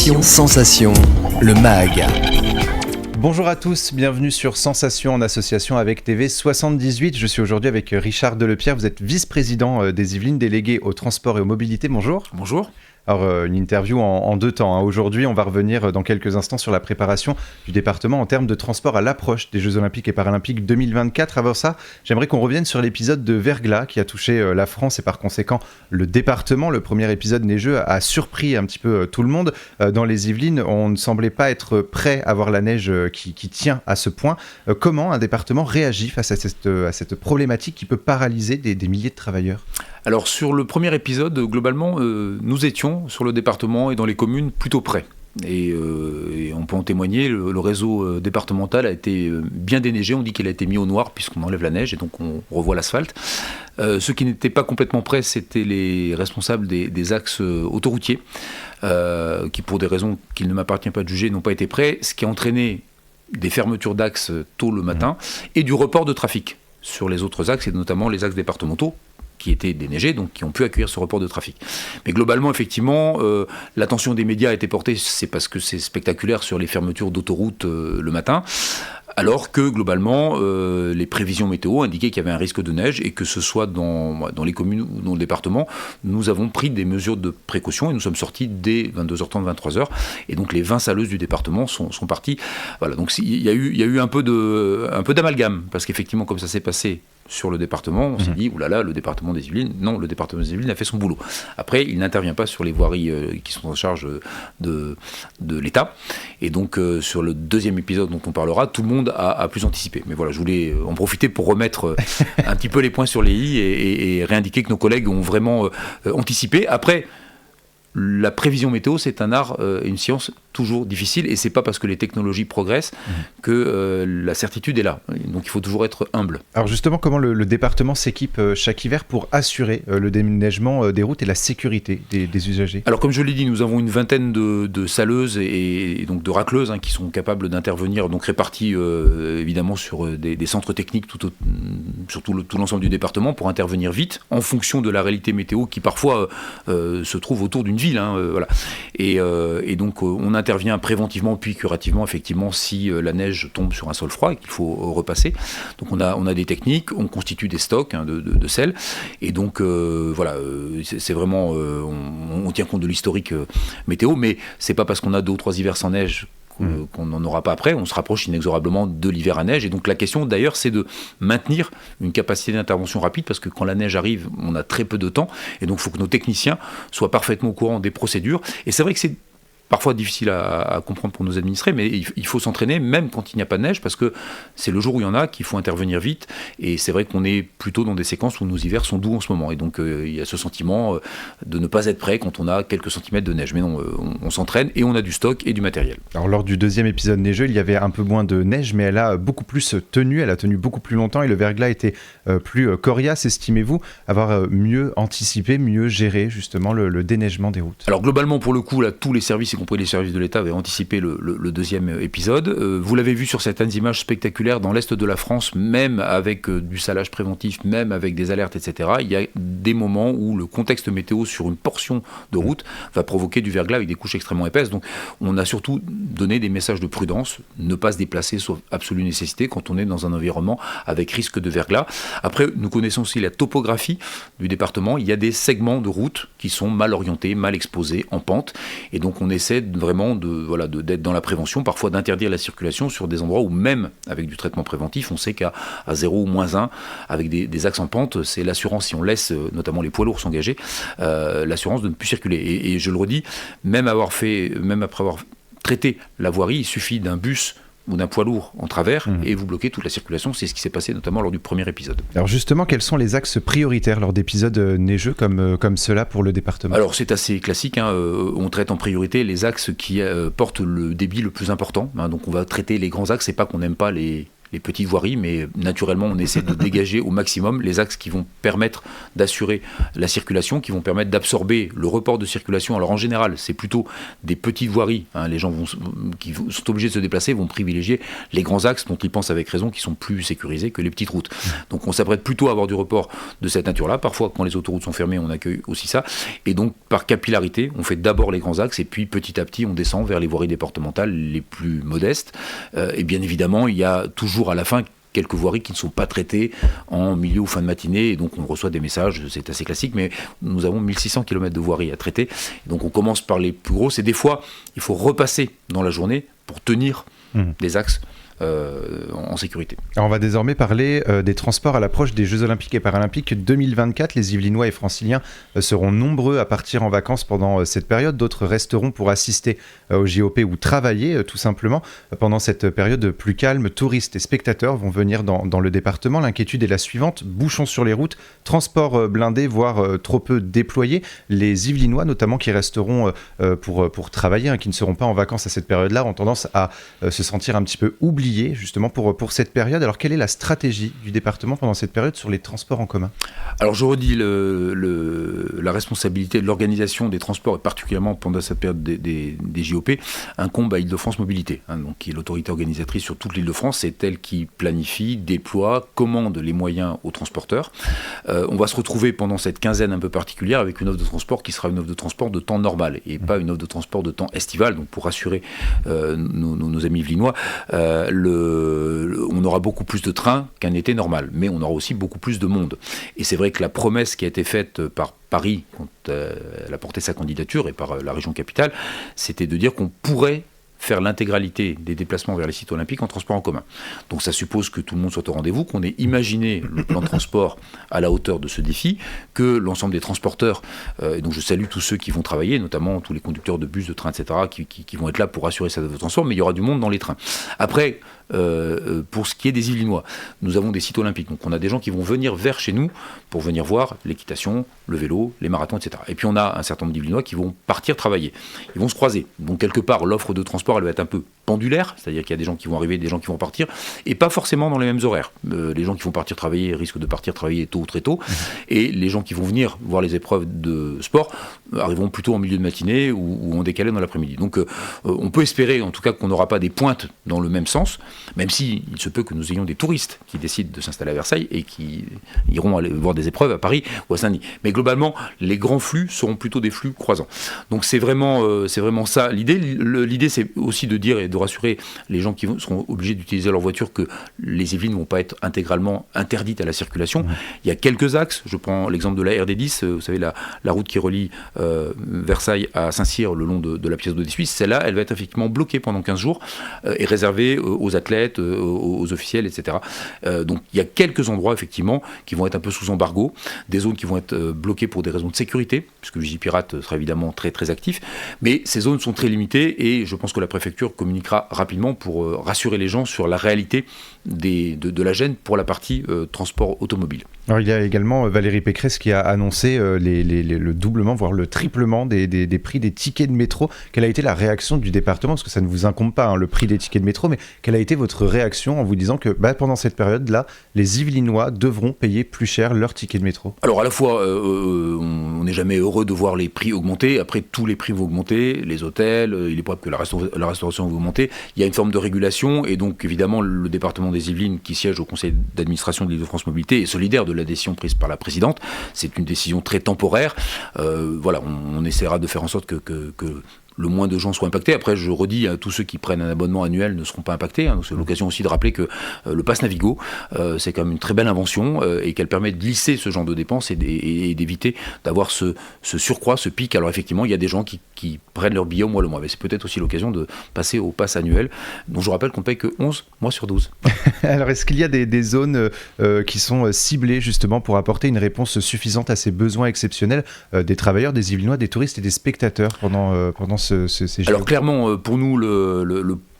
Sensation, le MAG. Bonjour à tous, bienvenue sur Sensation en association avec TV78. Je suis aujourd'hui avec Richard Delepierre, vous êtes vice-président des Yvelines, délégué au transport et aux mobilités. Bonjour. Bonjour. Alors, une interview en deux temps. Aujourd'hui, on va revenir dans quelques instants sur la préparation du département en termes de transport à l'approche des Jeux Olympiques et Paralympiques 2024. Avant ça, j'aimerais qu'on revienne sur l'épisode de verglas qui a touché la France et par conséquent le département. Le premier épisode neigeux a surpris un petit peu tout le monde. Dans les Yvelines, on ne semblait pas être prêt à voir la neige qui tient à ce point. Comment un département réagit face à cette problématique qui peut paralyser des milliers de travailleurs ? Alors sur le premier épisode, globalement, nous étions sur le département et dans les communes plutôt près. Et on peut en témoigner, le réseau départemental a été bien déneigé, on dit qu'il a été mis au noir puisqu'on enlève la neige et donc on revoit l'asphalte. Ceux qui n'étaient pas complètement prêts, c'était les responsables des axes autoroutiers, qui pour des raisons qu'il ne m'appartient pas de juger n'ont pas été prêts, ce qui a entraîné des fermetures d'axes tôt le matin et du report de trafic sur les autres axes et notamment les axes départementaux qui étaient déneigés, donc qui ont pu accueillir ce report de trafic. Mais globalement, effectivement, l'attention des médias a été portée, c'est parce que c'est spectaculaire sur les fermetures d'autoroutes le matin, alors que globalement, les prévisions météo indiquaient qu'il y avait un risque de neige et que ce soit dans les communes ou dans le département, nous avons pris des mesures de précaution et nous sommes sortis dès 22h30, 23h, et donc les 20 saleuses du département sont parties. Voilà, donc il y a eu un peu d'amalgame, parce qu'effectivement, comme ça s'est passé sur le département, on s'est dit, oulala, le département des Yvelines, non, le département des Yvelines a fait son boulot. Après, il n'intervient pas sur les voiries qui sont en charge de l'État, et donc sur le deuxième épisode dont on parlera, tout le monde a plus anticipé. Mais voilà, je voulais en profiter pour remettre un petit peu les points sur les i et réindiquer que nos collègues ont vraiment anticipé. Après, la prévision météo, c'est un art et une science toujours difficile, et c'est pas parce que les technologies progressent que la certitude est là. Donc il faut toujours être humble. Alors justement, comment le département s'équipe chaque hiver pour assurer le déneigement des routes et la sécurité des usagers ? Alors comme je l'ai dit, nous avons une vingtaine de saleuses et donc de racleuses qui sont capables d'intervenir, donc réparties évidemment sur des centres techniques sur tout l'ensemble du département pour intervenir vite en fonction de la réalité météo qui parfois se trouve autour d'une ville. Voilà. Et donc on intervient préventivement puis curativement effectivement si la neige tombe sur un sol froid et qu'il faut repasser. Donc on a des techniques, on constitue des stocks de sel, et donc voilà, c'est vraiment on tient compte de l'historique météo, mais c'est pas parce qu'on a 2 ou 3 hivers sans neige qu'on n'en aura pas après, on se rapproche inexorablement de l'hiver à neige, et donc la question d'ailleurs c'est de maintenir une capacité d'intervention rapide, parce que quand la neige arrive, on a très peu de temps, et donc il faut que nos techniciens soient parfaitement au courant des procédures, et c'est vrai que c'est parfois difficile à comprendre pour nos administrés, mais il faut s'entraîner même quand il n'y a pas de neige, parce que c'est le jour où il y en a qu'il faut intervenir vite, et c'est vrai qu'on est plutôt dans des séquences où nos hivers sont doux en ce moment, et donc il y a ce sentiment de ne pas être prêt quand on a quelques centimètres de neige, mais non, on s'entraîne et on a du stock et du matériel. Alors lors du deuxième épisode neigeux, il y avait un peu moins de neige, mais elle a beaucoup plus tenu, elle a tenu beaucoup plus longtemps, et le verglas était plus coriace. Estimez-vous avoir mieux anticipé, mieux géré justement le déneigement des routes ? Alors globalement, pour le coup, là, tous les services, y compris les services de l'État, avaient anticipé le deuxième épisode. Vous l'avez vu sur certaines images spectaculaires dans l'Est de la France, même avec du salage préventif, même avec des alertes, etc. Il y a des moments où le contexte météo sur une portion de route va provoquer du verglas avec des couches extrêmement épaisses. Donc on a surtout donné des messages de prudence, ne pas se déplacer sauf absolue nécessité quand on est dans un environnement avec risque de verglas. Après, nous connaissons aussi la topographie du département. Il y a des segments de route qui sont mal orientés, mal exposés, en pente, et donc on essaie vraiment d'être dans la prévention, parfois d'interdire la circulation sur des endroits où même avec du traitement préventif, on sait qu'à 0 ou moins 1, avec des axes en pente, c'est l'assurance, si on laisse notamment les poids lourds s'engager, l'assurance de ne plus circuler. Et je le redis, même après avoir traité la voirie, il suffit d'un bus ou d'un poids lourd en travers et vous bloquez toute la circulation. C'est ce qui s'est passé notamment lors du premier épisode. Alors justement, quels sont les axes prioritaires lors d'épisodes neigeux comme cela pour le département ? Alors c'est assez classique, on traite en priorité les axes qui portent le débit le plus important, donc on va traiter les grands axes. C'est pas qu'on n'aime pas les les petites voiries, mais naturellement on essaie de dégager au maximum les axes qui vont permettre d'assurer la circulation, qui vont permettre d'absorber le report de circulation. Alors en général, c'est plutôt des petites voiries, hein. Les gens qui sont obligés de se déplacer vont privilégier les grands axes dont ils pensent avec raison, qui sont plus sécurisés que les petites routes. Donc on s'apprête plutôt à avoir du report de cette nature-là. Parfois, quand les autoroutes sont fermées, on accueille aussi ça. Et donc par capillarité, on fait d'abord les grands axes et puis petit à petit, on descend vers les voiries départementales les plus modestes. Et bien évidemment, il y a toujours à la fin quelques voiries qui ne sont pas traitées en milieu ou fin de matinée, et donc on reçoit des messages, c'est assez classique, mais nous avons 1600 km de voiries à traiter, donc on commence par les plus grosses, et des fois, il faut repasser dans la journée pour tenir des axes en sécurité. Alors on va désormais parler des transports à l'approche des Jeux Olympiques et Paralympiques 2024. Les Yvelinois et Franciliens seront nombreux à partir en vacances pendant cette période. D'autres resteront pour assister au JOP ou travailler tout simplement. Pendant cette période plus calme, touristes et spectateurs vont venir dans le département. L'inquiétude est la suivante: bouchons sur les routes, transports blindés, voire trop peu déployés. Les Yvelinois notamment, qui resteront pour travailler, qui ne seront pas en vacances à cette période-là, ont tendance à se sentir un petit peu oubliés justement pour cette période. Alors quelle est la stratégie du département pendant cette période sur les transports en commun ? Alors je redis, la responsabilité de l'organisation des transports, et particulièrement pendant cette période des JOP, incombe à Île-de-France Mobilité, donc qui est l'autorité organisatrice sur toute l'Île-de-France. C'est elle qui planifie, déploie, commande les moyens aux transporteurs. On va se retrouver pendant cette quinzaine un peu particulière avec une offre de transport qui sera une offre de transport de temps normal et pas une offre de transport de temps estival. Donc pour rassurer nos amis yvelinois, on aura beaucoup plus de trains qu'un été normal, mais on aura aussi beaucoup plus de monde. Et c'est vrai que la promesse qui a été faite par Paris quand elle a porté sa candidature, et par la région capitale, c'était de dire qu'on pourrait faire l'intégralité des déplacements vers les sites olympiques en transport en commun. Donc ça suppose que tout le monde soit au rendez-vous, qu'on ait imaginé le plan de transport à la hauteur de ce défi, que l'ensemble des transporteurs, et donc je salue tous ceux qui vont travailler, notamment tous les conducteurs de bus, de trains, etc., qui vont être là pour assurer cette transport, mais il y aura du monde dans les trains. Après, pour ce qui est des Yvelinois, nous avons des sites olympiques, donc on a des gens qui vont venir vers chez nous pour venir voir l'équitation, le vélo, les marathons, etc. Et puis on a un certain nombre d'Yvelinois qui vont partir travailler, ils vont se croiser, donc quelque part l'offre de transport elle va être un peu pendulaire, c'est-à-dire qu'il y a des gens qui vont arriver, des gens qui vont partir, et pas forcément dans les mêmes horaires. Les gens qui vont partir travailler risquent de partir travailler tôt ou très tôt, et les gens qui vont venir voir les épreuves de sport arriveront plutôt en milieu de matinée ou en décalé dans l'après-midi. Donc on peut espérer en tout cas qu'on n'aura pas des pointes dans le même sens, même si il se peut que nous ayons des touristes qui décident de s'installer à Versailles et qui iront aller voir des épreuves à Paris ou à Saint-Denis. Mais globalement, les grands flux seront plutôt des flux croisants. Donc c'est vraiment ça l'idée. L'idée c'est aussi de dire et de rassurer les gens qui seront obligés d'utiliser leur voiture que les Yvelines ne vont pas être intégralement interdites à la circulation. Il y a quelques axes, je prends l'exemple de la RD10, vous savez la route qui relie Versailles à Saint-Cyr le long de la pièce d'eau des Suisses. Celle-là, elle va être effectivement bloquée pendant 15 jours et réservée aux athlètes, aux officiels, etc. Donc il y a quelques endroits effectivement qui vont être un peu sous embargo, des zones qui vont être bloquées pour des raisons de sécurité, puisque Vigipirate sera évidemment très très actif, mais ces zones sont très limitées et je pense que la préfecture communiquera rapidement pour rassurer les gens sur la réalité de la gêne pour la partie transport automobile. Alors il y a également Valérie Pécresse qui a annoncé le doublement, voire le triplement des prix des tickets de métro. Quelle a été la réaction du département ? Parce que ça ne vous incombe pas, le prix des tickets de métro, mais quelle a été votre réaction en vous disant que pendant cette période-là, les Yvelinois devront payer plus cher leurs tickets de métro ? Alors à la fois, on n'est jamais heureux de voir les prix augmenter. Après, tous les prix vont augmenter, les hôtels, il est probable que la restauration va augmenter. Il y a une forme de régulation et donc évidemment le département des Yvelines qui siège au conseil d'administration de l'Île-de-France Mobilité est solidaire de la décision prise par la présidente. C'est une décision très temporaire. Voilà, on essaiera de faire en sorte que le moins de gens soient impactés. Après, je redis, tous ceux qui prennent un abonnement annuel ne seront pas impactés. Donc c'est l'occasion aussi de rappeler que le Pass Navigo, c'est quand même une très belle invention et qu'elle permet de lisser ce genre de dépenses et d'éviter d'avoir ce surcroît, ce pic. Alors effectivement, il y a des gens qui prennent leur billet au mois le mois. Mais c'est peut-être aussi l'occasion de passer au Pass annuel, dont je rappelle qu'on paye que 11 mois sur 12. Alors, est-ce qu'il y a des zones qui sont ciblées justement pour apporter une réponse suffisante à ces besoins exceptionnels des travailleurs, des Yvelinois, des touristes et des spectateurs pendant ces jours ? Alors clairement, pour nous,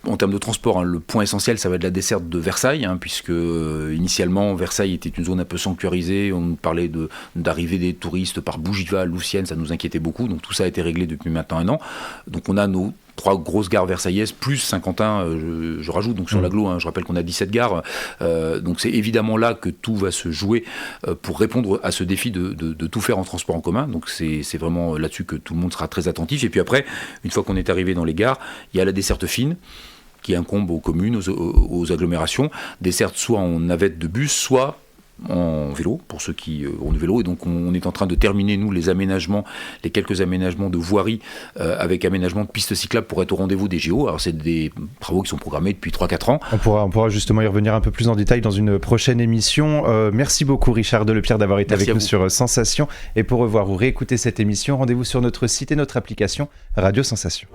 en termes de transport, le point essentiel, ça va être la desserte de Versailles, puisque initialement, Versailles était une zone un peu sanctuarisée. On nous parlait d'arrivée des touristes par Bougival, Louvciennes, ça nous inquiétait beaucoup. Donc tout ça a été réglé depuis maintenant 1 an. Donc on a nos 3 grosses gares versaillaises, plus Saint-Quentin, je rajoute, donc sur l'agglo, je rappelle qu'on a 17 gares, donc c'est évidemment là que tout va se jouer pour répondre à ce défi de tout faire en transport en commun, donc c'est vraiment là-dessus que tout le monde sera très attentif. Et puis après, une fois qu'on est arrivé dans les gares, il y a la desserte fine, qui incombe aux communes, aux agglomérations, desserte soit en navette de bus, soit en vélo, pour ceux qui ont le vélo. Et donc on est en train de terminer, nous, les quelques aménagements de voirie avec aménagement de pistes cyclables pour être au rendez-vous des JO. Alors c'est des travaux qui sont programmés depuis 3-4 ans. On pourra justement y revenir un peu plus en détail dans une prochaine émission. Merci beaucoup Richard Delepierre d'avoir été avec nous sur Sensation. Et pour revoir ou réécouter cette émission, rendez-vous sur notre site et notre application Radio Sensation.